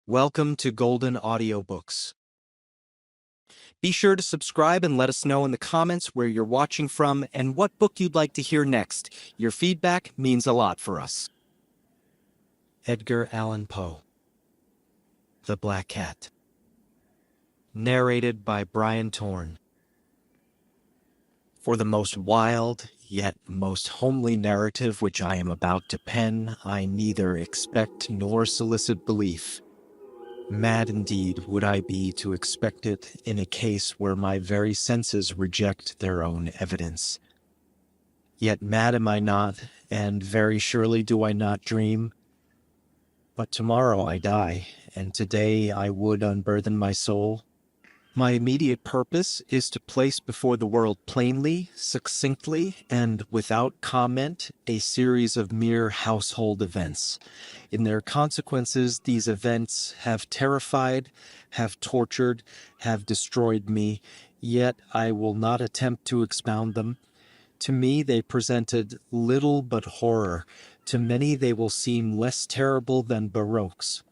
Welcome to Golden Audiobooks. Be sure to subscribe and let us know in the comments where you're watching from and what book you'd like to hear next. Your feedback means a lot for us. Edgar Allan Poe, The Black Cat. Narrated by Brian Torn. For the most wild, yet most homely narrative which I am about to pen, I neither expect nor solicit belief. Mad indeed would I be to expect it in a case where my very senses reject their own evidence. Yet mad am I not, and very surely do I not dream. But tomorrow I die, and today I would unburthen my soul. My immediate purpose is to place before the world plainly, succinctly, and without comment a series of mere household events. In their consequences, these events have terrified, have tortured, have destroyed me, yet I will not attempt to expound them. To me they presented little but horror. To many they will seem less terrible than baroques.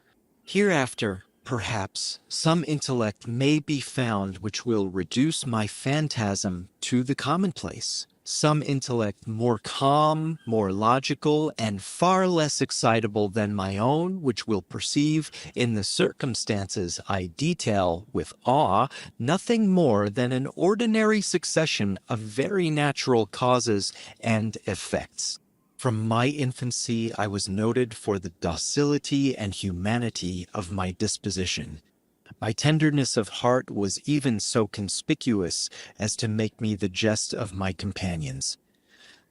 Hereafter, perhaps, some intellect may be found which will reduce my phantasm to the commonplace. Some intellect more calm, more logical, and far less excitable than my own, which will perceive, in the circumstances I detail with awe, nothing more than an ordinary succession of very natural causes and effects. From my infancy I was noted for the docility and humanity of my disposition. My tenderness of heart was even so conspicuous as to make me the jest of my companions.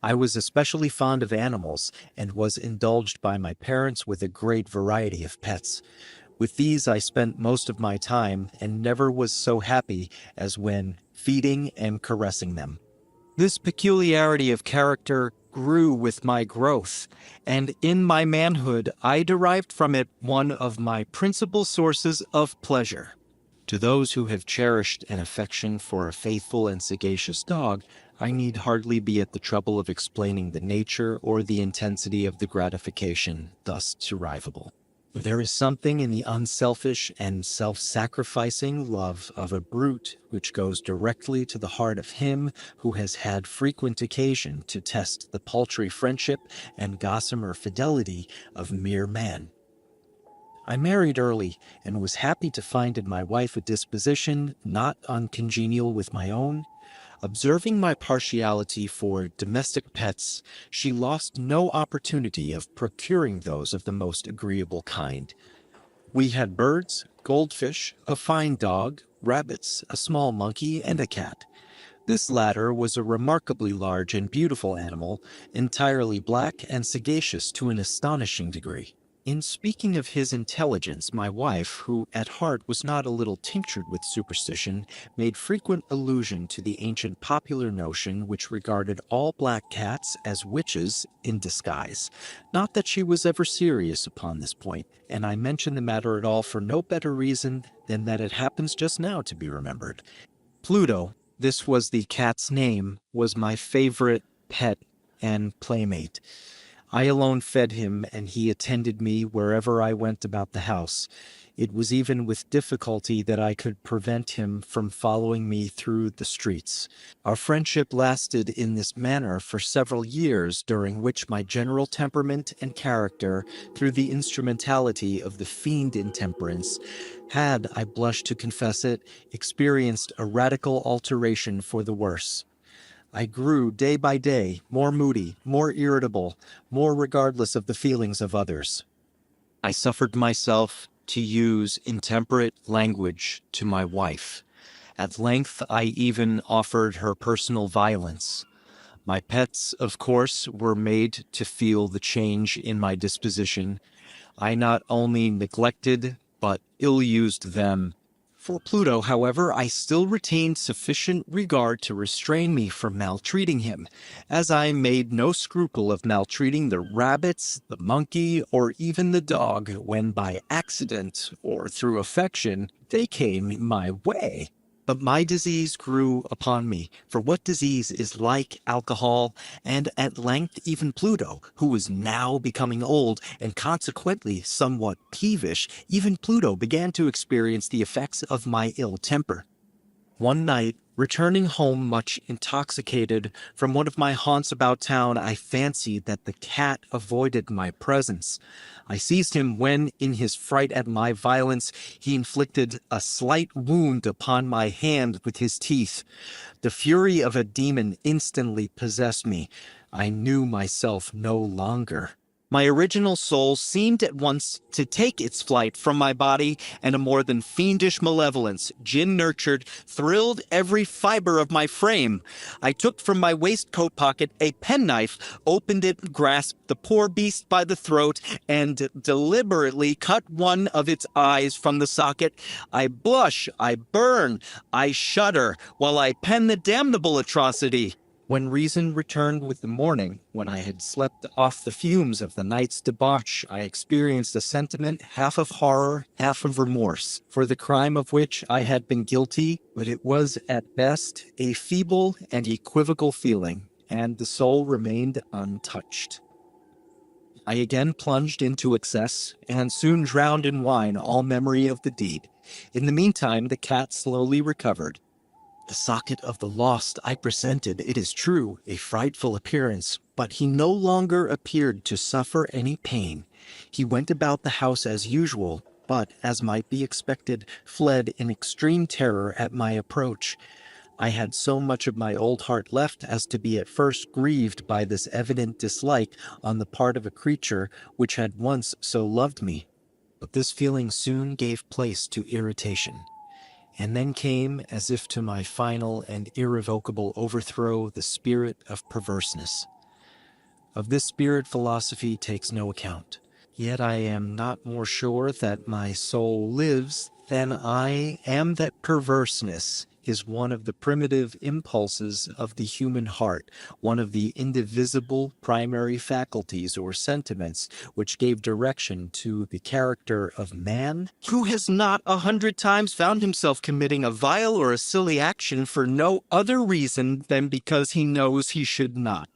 I was especially fond of animals, and was indulged by my parents with a great variety of pets. With these I spent most of my time, and never was so happy as when feeding and caressing them. This peculiarity of character grew with my growth, and in my manhood I derived from it one of my principal sources of pleasure. To those who have cherished an affection for a faithful and sagacious dog, I need hardly be at the trouble of explaining the nature or the intensity of the gratification thus derivable. There is something in the unselfish and self-sacrificing love of a brute which goes directly to the heart of him who has had frequent occasion to test the paltry friendship and gossamer fidelity of mere man. I married early, and was happy to find in my wife a disposition not uncongenial with my own. Observing my partiality for domestic pets, she lost no opportunity of procuring those of the most agreeable kind. We had birds, goldfish, a fine dog, rabbits, a small monkey, and a cat. This latter was a remarkably large and beautiful animal, entirely black and sagacious to an astonishing degree. In speaking of his intelligence, my wife, who at heart was not a little tinctured with superstition, made frequent allusion to the ancient popular notion which regarded all black cats as witches in disguise. Not that she was ever serious upon this point, and I mention the matter at all for no better reason than that it happens just now to be remembered. Pluto, this was the cat's name, was my favorite pet and playmate. I alone fed him, and he attended me wherever I went about the house. It was even with difficulty that I could prevent him from following me through the streets. Our friendship lasted in this manner for several years, during which my general temperament and character, through the instrumentality of the fiend intemperance, had, I blush to confess it, experienced a radical alteration for the worse. I grew day by day more moody, more irritable, more regardless of the feelings of others. I suffered myself to use intemperate language to my wife. At length I even offered her personal violence. My pets, of course, were made to feel the change in my disposition. I not only neglected, but ill-used them. For Pluto, however, I still retained sufficient regard to restrain me from maltreating him, as I made no scruple of maltreating the rabbits, the monkey, or even the dog, when by accident or through affection they came my way. But my disease grew upon me, for what disease is like alcohol, and at length even Pluto, who was now becoming old and consequently somewhat peevish, even Pluto began to experience the effects of my ill temper. One night, returning home much intoxicated from one of my haunts about town, I fancied that the cat avoided my presence. I seized him when, in his fright at my violence, he inflicted a slight wound upon my hand with his teeth. The fury of a demon instantly possessed me. I knew myself no longer. My original soul seemed at once to take its flight from my body, and a more than fiendish malevolence, gin-nurtured, thrilled every fiber of my frame. I took from my waistcoat pocket a penknife, opened it, grasped the poor beast by the throat, and deliberately cut one of its eyes from the socket. I blush, I burn, I shudder, while I pen the damnable atrocity. When reason returned with the morning, when I had slept off the fumes of the night's debauch, I experienced a sentiment half of horror, half of remorse, for the crime of which I had been guilty, but it was at best a feeble and equivocal feeling, and the soul remained untouched. I again plunged into excess, and soon drowned in wine all memory of the deed. In the meantime, the cat slowly recovered. The socket of the lost I presented, it is true, a frightful appearance, but he no longer appeared to suffer any pain. He went about the house as usual, but, as might be expected, fled in extreme terror at my approach. I had so much of my old heart left as to be at first grieved by this evident dislike on the part of a creature which had once so loved me. But this feeling soon gave place to irritation. And then came, as if to my final and irrevocable overthrow, the spirit of perverseness. Of this spirit philosophy takes no account. Yet I am not more sure that my soul lives than I am that perverseness is one of the primitive impulses of the human heart, one of the indivisible primary faculties or sentiments which gave direction to the character of man. Who has not 100 times found himself committing a vile or a silly action for no other reason than because he knows he should not?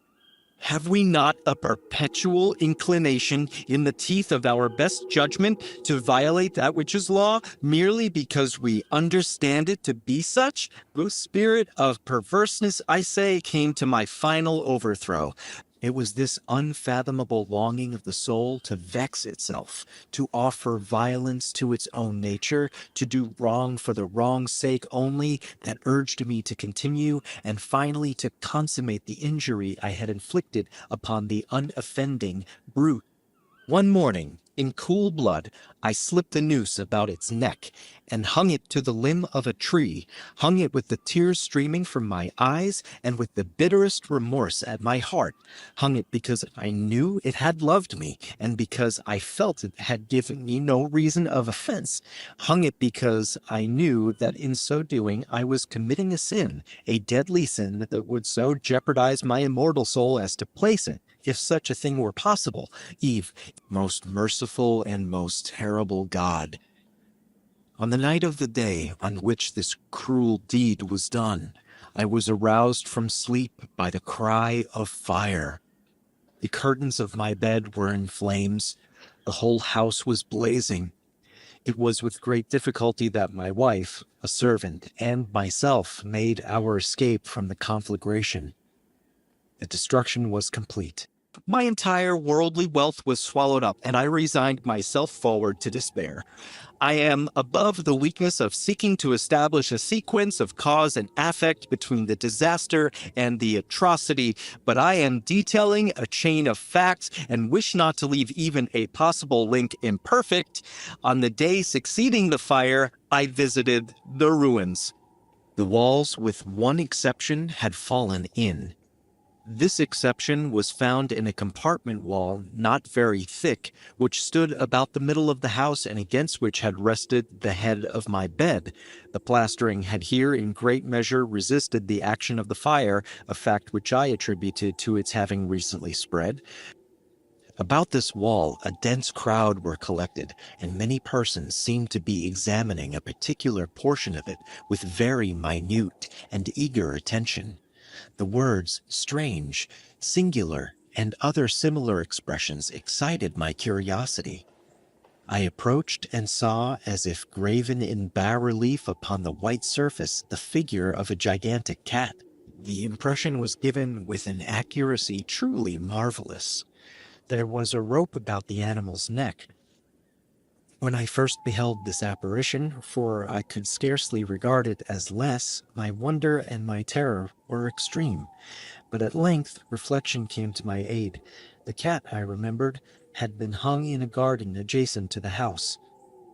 Have we not a perpetual inclination in the teeth of our best judgment to violate that which is law merely because we understand it to be such? The spirit of perverseness, I say, came to my final overthrow. It was this unfathomable longing of the soul to vex itself, to offer violence to its own nature, to do wrong for the wrong's sake only, that urged me to continue and finally to consummate the injury I had inflicted upon the unoffending brute. One morning, in cool blood, I slipped a noose about its neck and hung it to the limb of a tree, hung it with the tears streaming from my eyes and with the bitterest remorse at my heart, hung it because I knew it had loved me and because I felt it had given me no reason of offense, hung it because I knew that in so doing I was committing a sin, a deadly sin that would so jeopardize my immortal soul as to place it, if such a thing were possible, Eve, most merciful and most terrible God. On the night of the day on which this cruel deed was done, I was aroused from sleep by the cry of fire. The curtains of my bed were in flames. The whole house was blazing. It was with great difficulty that my wife, a servant, and myself made our escape from the conflagration. The destruction was complete. My entire worldly wealth was swallowed up, and I resigned myself forward to despair. I am above the weakness of seeking to establish a sequence of cause and affect between the disaster and the atrocity, but I am detailing a chain of facts and wish not to leave even a possible link imperfect. On the day succeeding the fire, I visited the ruins. The walls, with one exception, had fallen in. This exception was found in a compartment wall not very thick, which stood about the middle of the house and against which had rested the head of my bed. The plastering had here in great measure resisted the action of the fire, a fact which I attributed to its having recently spread. About this wall, a dense crowd were collected, and many persons seemed to be examining a particular portion of it with very minute and eager attention. The words strange, singular, and other similar expressions excited my curiosity. I approached and saw, as if graven in bas-relief upon the white surface, the figure of a gigantic cat. The impression was given with an accuracy truly marvelous. There was a rope about the animal's neck. When I first beheld this apparition, for I could scarcely regard it as less, my wonder and my terror were extreme. But at length reflection came to my aid. The cat, I remembered, had been hung in a garden adjacent to the house.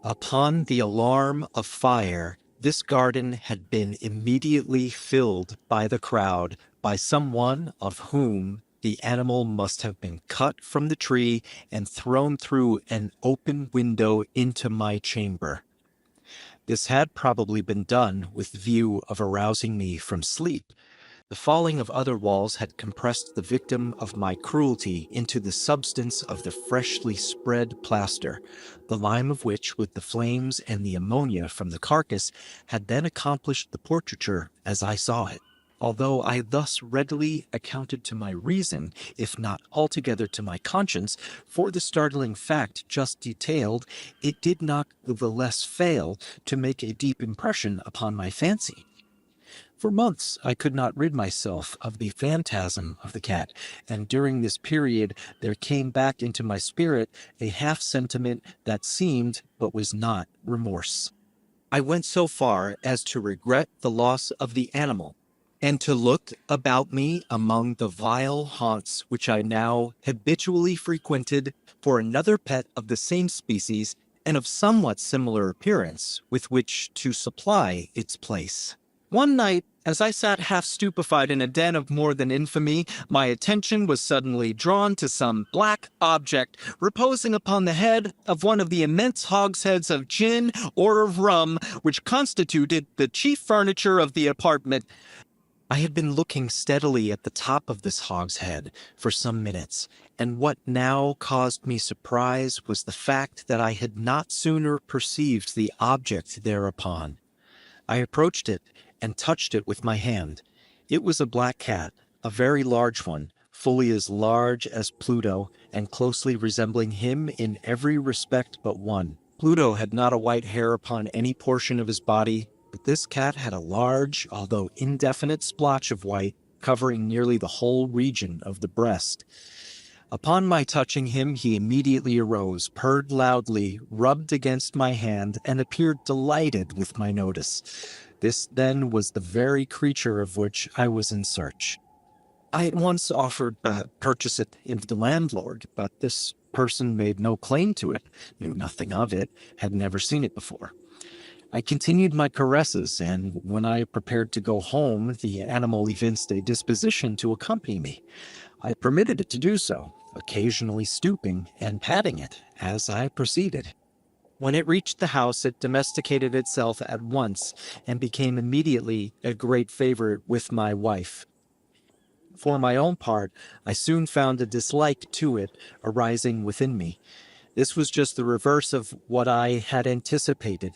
Upon the alarm of fire, this garden had been immediately filled by the crowd, by someone of whom the animal must have been cut from the tree and thrown through an open window into my chamber. This had probably been done with view of arousing me from sleep. The falling of other walls had compressed the victim of my cruelty into the substance of the freshly spread plaster, the lime of which, with the flames and the ammonia from the carcass, had then accomplished the portraiture as I saw it. Although I thus readily accounted to my reason, if not altogether to my conscience, for the startling fact just detailed, it did not the less fail to make a deep impression upon my fancy. For months I could not rid myself of the phantasm of the cat, and during this period there came back into my spirit a half-sentiment that seemed, but was not, remorse. I went so far as to regret the loss of the animal, and to look about me among the vile haunts which I now habitually frequented for another pet of the same species and of somewhat similar appearance with which to supply its place. One night, as I sat half stupefied in a den of more than infamy, my attention was suddenly drawn to some black object reposing upon the head of one of the immense hogsheads of gin or of rum which constituted the chief furniture of the apartment. I had been looking steadily at the top of this hogshead for some minutes, and what now caused me surprise was the fact that I had not sooner perceived the object thereupon. I approached it and touched it with my hand. It was a black cat, a very large one, fully as large as Pluto, and closely resembling him in every respect but one. Pluto had not a white hair upon any portion of his body, but this cat had a large, although indefinite, splotch of white, covering nearly the whole region of the breast. Upon my touching him, he immediately arose, purred loudly, rubbed against my hand, and appeared delighted with my notice. This, then, was the very creature of which I was in search. I at once offered to purchase it of the landlord, but this person made no claim to it, knew nothing of it, had never seen it before. I continued my caresses, and when I prepared to go home, the animal evinced a disposition to accompany me. I permitted it to do so, occasionally stooping and patting it as I proceeded. When it reached the house, it domesticated itself at once and became immediately a great favorite with my wife. For my own part, I soon found a dislike to it arising within me. This was just the reverse of what I had anticipated,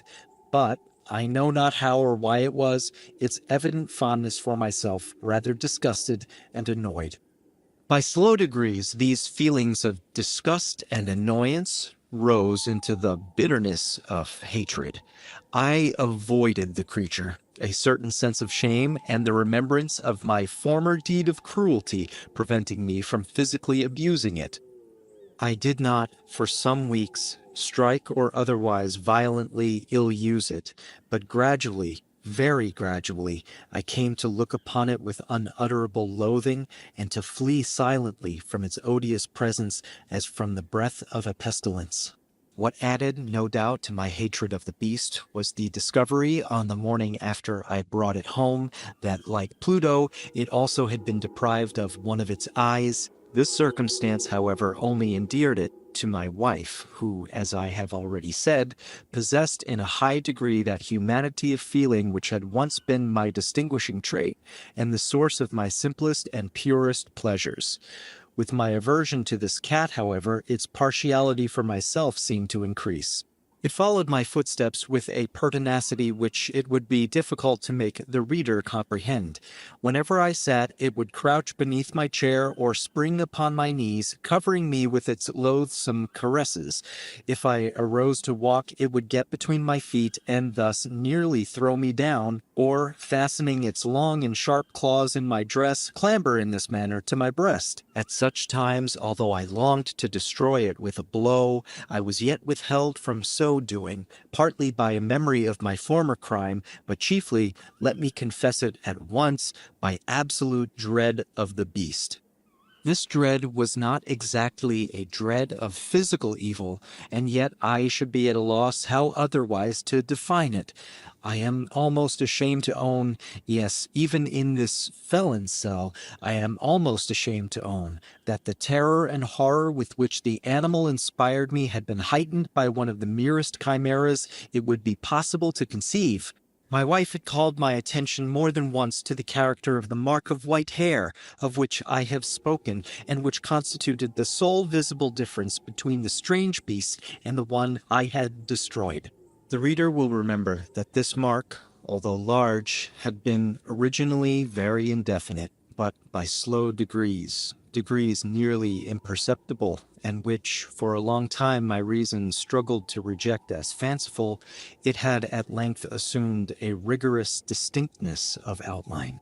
but I know not how or why it was, its evident fondness for myself rather disgusted and annoyed. By slow degrees, these feelings of disgust and annoyance rose into the bitterness of hatred. I avoided the creature, a certain sense of shame and the remembrance of my former deed of cruelty preventing me from physically abusing it. I did not, for some weeks, strike or otherwise violently ill-use it, but gradually, very gradually, I came to look upon it with unutterable loathing and to flee silently from its odious presence as from the breath of a pestilence. What added, no doubt, to my hatred of the beast was the discovery on the morning after I brought it home that, like Pluto, it also had been deprived of one of its eyes. This circumstance, however, only endeared it to my wife, who, as I have already said, possessed in a high degree that humanity of feeling which had once been my distinguishing trait and the source of my simplest and purest pleasures. With my aversion to this cat, however, its partiality for myself seemed to increase. It followed my footsteps with a pertinacity which it would be difficult to make the reader comprehend. Whenever I sat, it would crouch beneath my chair or spring upon my knees, covering me with its loathsome caresses. If I arose to walk, it would get between my feet and thus nearly throw me down, or, fastening its long and sharp claws in my dress, clamber in this manner to my breast. At such times, although I longed to destroy it with a blow, I was yet withheld from so doing, partly by a memory of my former crime, but chiefly, let me confess it at once, by absolute dread of the beast. This dread was not exactly a dread of physical evil, and yet I should be at a loss how otherwise to define it. I am almost ashamed to own, yes, even in this felon's cell, I am almost ashamed to own, that the terror and horror with which the animal inspired me had been heightened by one of the merest chimeras it would be possible to conceive. My wife had called my attention more than once to the character of the mark of white hair, of which I have spoken, and which constituted the sole visible difference between the strange beast and the one I had destroyed. The reader will remember that this mark, although large, had been originally very indefinite, but by slow degrees nearly imperceptible, and which, for a long time my reason struggled to reject as fanciful, it had at length assumed a rigorous distinctness of outline.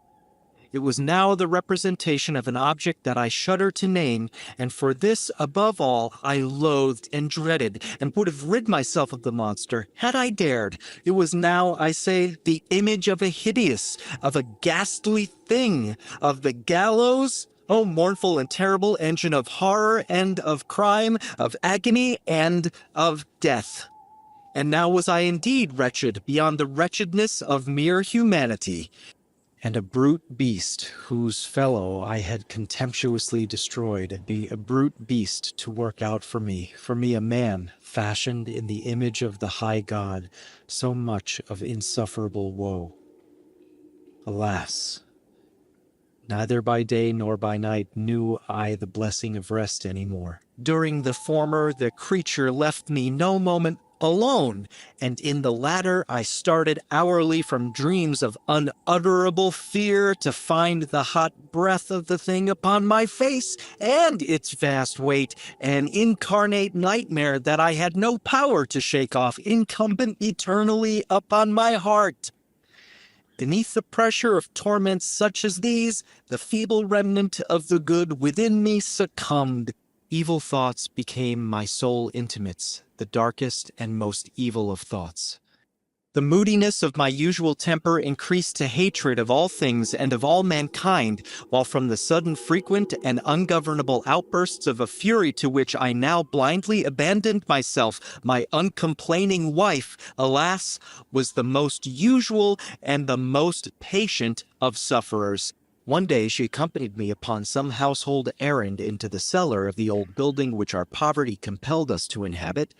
It was now the representation of an object that I shudder to name, and for this, above all, I loathed and dreaded, and would have rid myself of the monster, had I dared. It was now, I say, the image of a hideous, of a ghastly thing, of the gallows. O mournful and terrible engine of horror and of crime, of agony and of death. And now was I indeed wretched beyond the wretchedness of mere humanity, and a brute beast whose fellow I had contemptuously destroyed, be a brute beast to work out for me a man fashioned in the image of the high God, so much of insufferable woe. Alas! Neither by day nor by night knew I the blessing of rest any more. During the former, the creature left me no moment alone, and in the latter I started hourly from dreams of unutterable fear to find the hot breath of the thing upon my face, and its vast weight, an incarnate nightmare that I had no power to shake off, incumbent eternally upon my heart. Beneath the pressure of torments such as these, the feeble remnant of the good within me succumbed. Evil thoughts became my sole intimates, the darkest and most evil of thoughts. The moodiness of my usual temper increased to hatred of all things and of all mankind, while from the sudden frequent and ungovernable outbursts of a fury to which I now blindly abandoned myself, my uncomplaining wife, alas, was the most usual and the most patient of sufferers. One day she accompanied me upon some household errand into the cellar of the old building which our poverty compelled us to inhabit.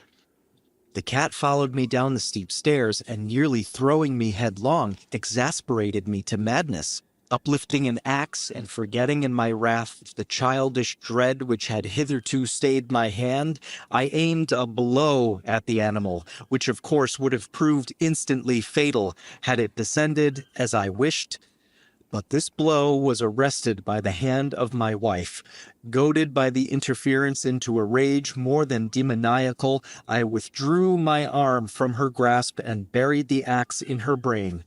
The cat followed me down the steep stairs, and nearly throwing me headlong, exasperated me to madness. Uplifting an axe and forgetting in my wrath the childish dread which had hitherto stayed my hand, I aimed a blow at the animal, which of course would have proved instantly fatal had it descended as I wished. But this blow was arrested by the hand of my wife. Goaded by the interference into a rage more than demoniacal, I withdrew my arm from her grasp and buried the axe in her brain.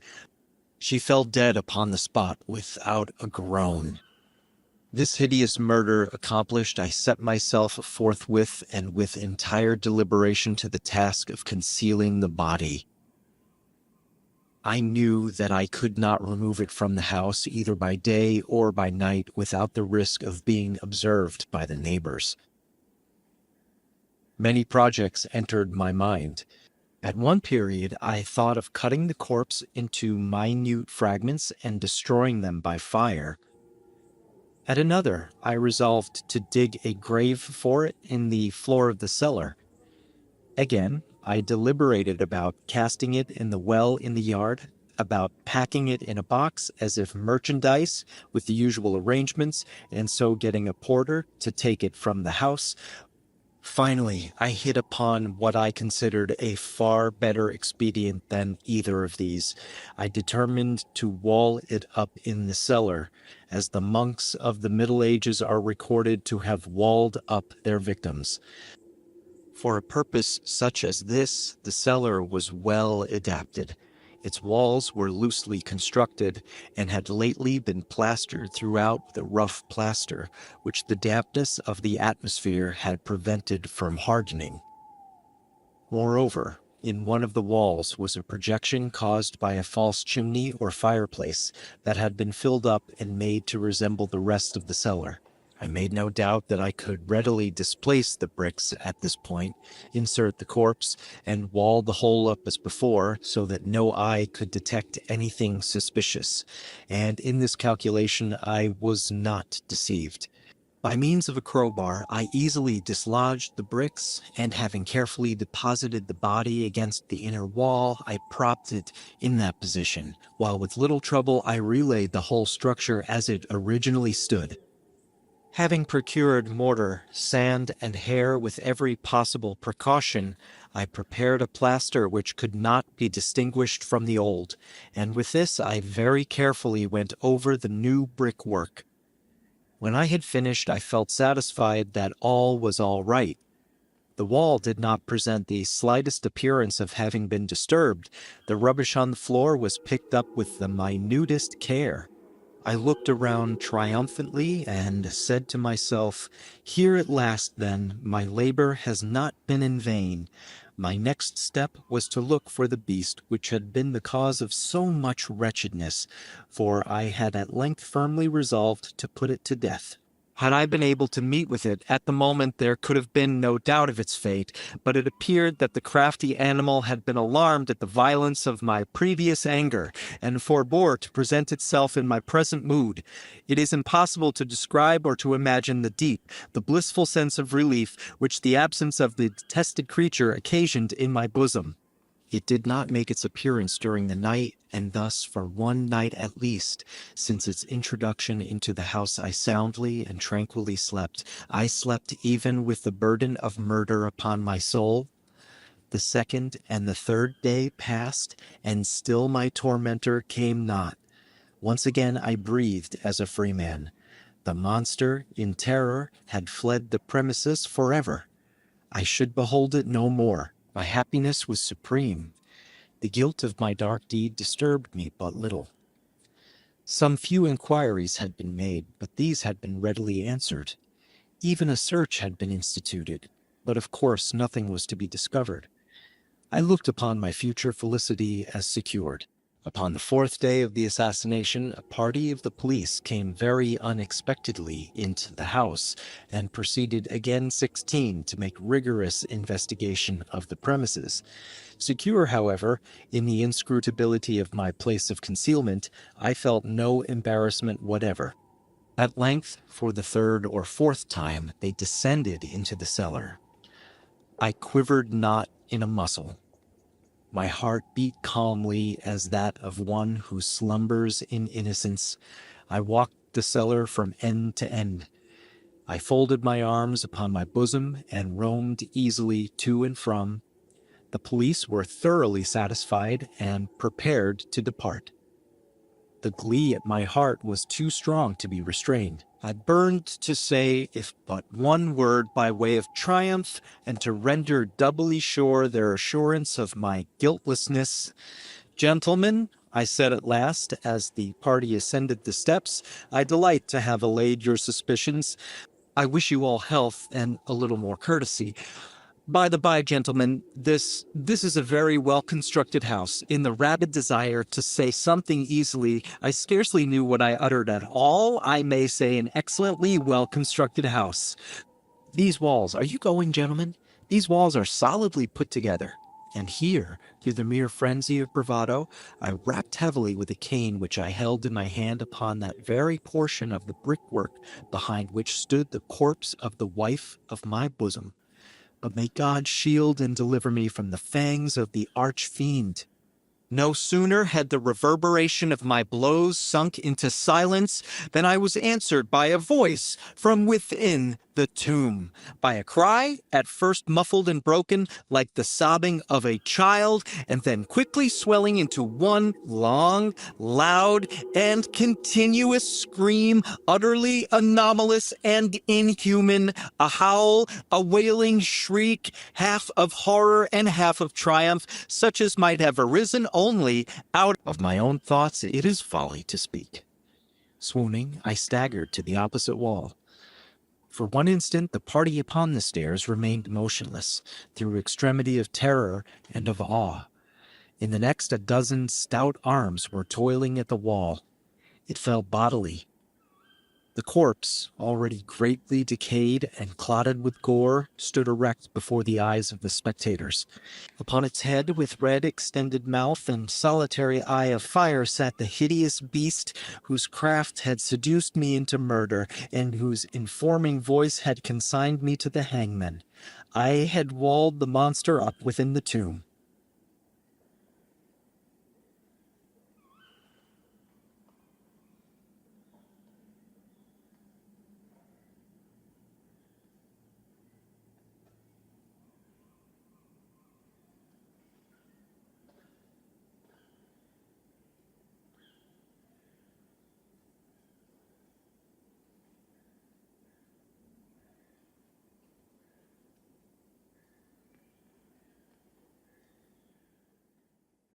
She fell dead upon the spot without a groan. This hideous murder accomplished, I set myself forthwith and with entire deliberation to the task of concealing the body. I knew that I could not remove it from the house either by day or by night without the risk of being observed by the neighbors. Many projects entered my mind. At one period, I thought of cutting the corpse into minute fragments and destroying them by fire. At another, I resolved to dig a grave for it in the floor of the cellar. Again, I deliberated about casting it in the well in the yard. about packing it in a box as if merchandise with the usual arrangements, and so getting a porter to take it from the house. Finally, I hit upon what I considered a far better expedient than either of these. I determined to wall it up in the cellar, as the monks of the Middle Ages are recorded to have walled up their victims. For a purpose such as this, the cellar was well adapted. Its walls were loosely constructed and had lately been plastered throughout with a rough plaster, which the dampness of the atmosphere had prevented from hardening. Moreover, in one of the walls was a projection caused by a false chimney or fireplace that had been filled up and made to resemble the rest of the cellar. I made no doubt that I could readily displace the bricks at this point, insert the corpse, and wall the hole up as before, so that no eye could detect anything suspicious. And in this calculation I was not deceived. By means of a crowbar, I easily dislodged the bricks, and having carefully deposited the body against the inner wall, I propped it in that position, while with little trouble I relaid the whole structure as it originally stood. Having procured mortar, sand, and hair with every possible precaution, I prepared a plaster which could not be distinguished from the old, and with this I very carefully went over the new brickwork. When I had finished, I felt satisfied that all was all right. The wall did not present the slightest appearance of having been disturbed. The rubbish on the floor was picked up with the minutest care. I looked around triumphantly and said to myself, "Here at last, then, my labor has not been in vain." My next step was to look for the beast which had been the cause of so much wretchedness, for I had at length firmly resolved to put it to death. Had I been able to meet with it at the moment, there could have been no doubt of its fate, but it appeared that the crafty animal had been alarmed at the violence of my previous anger, and forbore to present itself in my present mood. It is impossible to describe or to imagine the deep, the blissful sense of relief which the absence of the detested creature occasioned in my bosom. It did not make its appearance during the night, and thus for one night at least, since its introduction into the house, I soundly and tranquilly slept. I slept even with the burden of murder upon my soul. The second and the third day passed, and still my tormentor came not. Once again I breathed as a free man. The monster, in terror, had fled the premises forever. I should behold it no more. My happiness was supreme. The guilt of my dark deed disturbed me but little. Some few inquiries had been made, but these had been readily answered. Even a search had been instituted, but of course nothing was to be discovered. I looked upon my future felicity as secured. Upon the fourth day of the assassination, a party of the police came very unexpectedly into the house, and proceeded again 16 to make rigorous investigation of the premises. Secure, however, in the inscrutability of my place of concealment, I felt no embarrassment whatever. At length, for the third or fourth time, they descended into the cellar. I quivered not in a muscle. My heart beat calmly as that of one who slumbers in innocence. I walked the cellar from end to end. I folded my arms upon my bosom and roamed easily to and from. The police were thoroughly satisfied and prepared to depart. The glee at my heart was too strong to be restrained. I burned to say if but one word by way of triumph, and to render doubly sure their assurance of my guiltlessness. "Gentlemen," I said at last, as the party ascended the steps, "I delight to have allayed your suspicions. I wish you all health and a little more courtesy. By the by, gentlemen, this is a very well-constructed house. In the rabid desire to say something easily, I scarcely knew what I uttered at all. I may say an excellently well-constructed house. These walls, are you going, gentlemen? These walls are solidly put together." And here, through the mere frenzy of bravado, I rapped heavily with a cane which I held in my hand upon that very portion of the brickwork behind which stood the corpse of the wife of my bosom. But may God shield and deliver me from the fangs of the arch-fiend. No sooner had the reverberation of my blows sunk into silence than I was answered by a voice from within the tomb, by a cry, at first muffled and broken like the sobbing of a child, and then quickly swelling into one long, loud, and continuous scream, utterly anomalous and inhuman, a howl, a wailing shriek, half of horror and half of triumph, such as might have arisen only out of my own thoughts. It is folly to speak. Swooning, I staggered to the opposite wall. For one instant, the party upon the stairs remained motionless, through extremity of terror and of awe. In the next, a dozen stout arms were toiling at the wall. It fell bodily. The corpse, already greatly decayed and clotted with gore, stood erect before the eyes of the spectators. Upon its head, with red extended mouth and solitary eye of fire, sat the hideous beast whose craft had seduced me into murder, and whose informing voice had consigned me to the hangman. I had walled the monster up within the tomb.